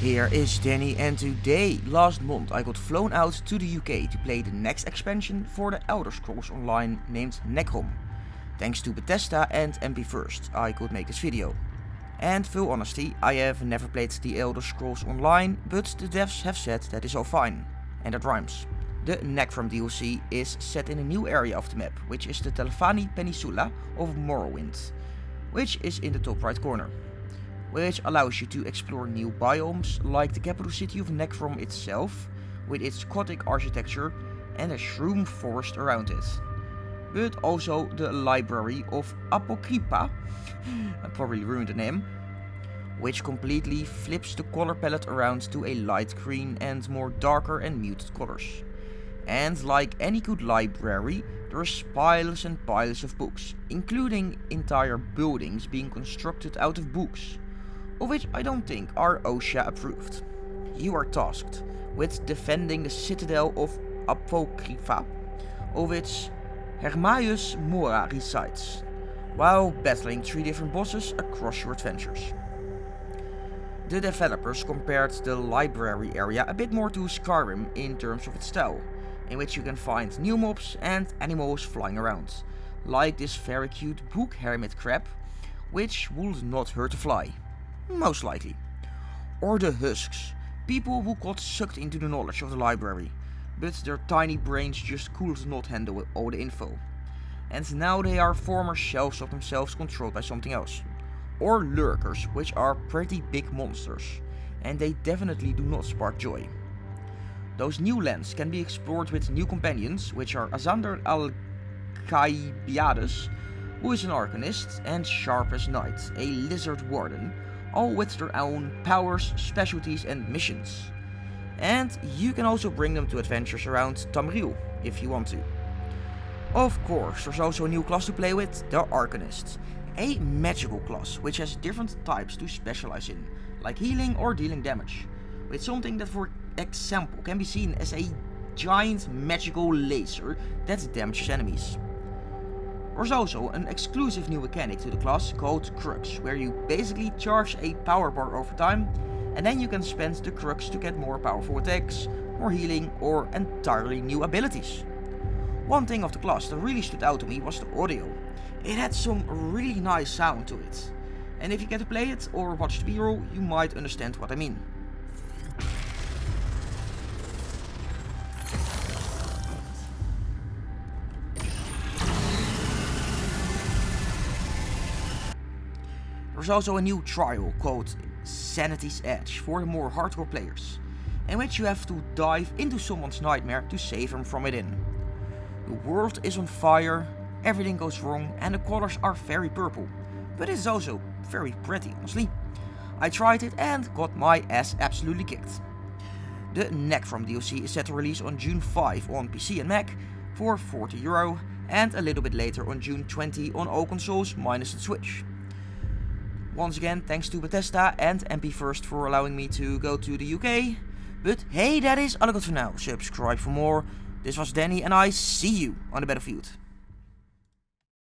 Here is Danny, and today, last month, I got flown out to the UK to play the next expansion for the Elder Scrolls Online named Necrom. Thanks to Bethesda and MP First, I could make this video. And full honesty, I have never played the Elder Scrolls Online, but the devs have said that is all fine. And that rhymes. The Necrom DLC is set in a new area of the map, which is the Telvanni Peninsula of Morrowind, which is in the top right corner, which allows you to explore new biomes like the capital city of Necrom itself, with its Gothic architecture and a shroom forest around it. But also the library of Apocrypha, I probably ruined the name, which completely flips the color palette around to a light green and more darker and muted colors. And like any good library, there's piles and piles of books, including entire buildings being constructed out of books, of which I don't think are OSHA approved. You are tasked with defending the citadel of Apocrypha, of which Hermaeus Mora resides, while battling 3 different bosses across your adventures. The developers compared the library area a bit more to Skyrim in terms of its style, in which you can find new mobs and animals flying around, like this very cute book hermit crab, which would not hurt a fly. Most likely. Or the husks, people who got sucked into the knowledge of the library, but their tiny brains just could not handle all the info. And now they are former shells of themselves controlled by something else. Or lurkers, which are pretty big monsters, and they definitely do not spark joy. Those new lands can be explored with new companions, which are Azander Alcaibiades, who is an Arcanist, and Sharpest Knight, a Lizard Warden, all with their own powers, specialties and missions. And you can also bring them to adventures around Tamriel, if you want to. Of course, there's also a new class to play with, the Arcanist, a magical class which has different types to specialize in, like healing or dealing damage, with something that for example can be seen as a giant magical laser that damages enemies. There's also an exclusive new mechanic to the class called Crux, where you basically charge a power bar over time, and then you can spend the Crux to get more powerful attacks, more healing, or entirely new abilities. One thing of the class that really stood out to me was the audio. It had some really nice sound to it, and if you get to play it or watch the B-roll, you might understand what I mean. There's also a new trial called Sanity's Edge for the more hardcore players, in which you have to dive into someone's nightmare to save them from within. The world is on fire, everything goes wrong, and the colors are very purple, but it is also very pretty, honestly. I tried it and got my ass absolutely kicked. The Necrom DLC is set to release on June 5 on PC and Mac for €40, and a little bit later on June 20 on all consoles minus the Switch. Once again, thanks to Bethesda and MP First for allowing me to go to the UK. But hey, that is all I got for now. Subscribe for more. This was Danny, and I see you on the battlefield.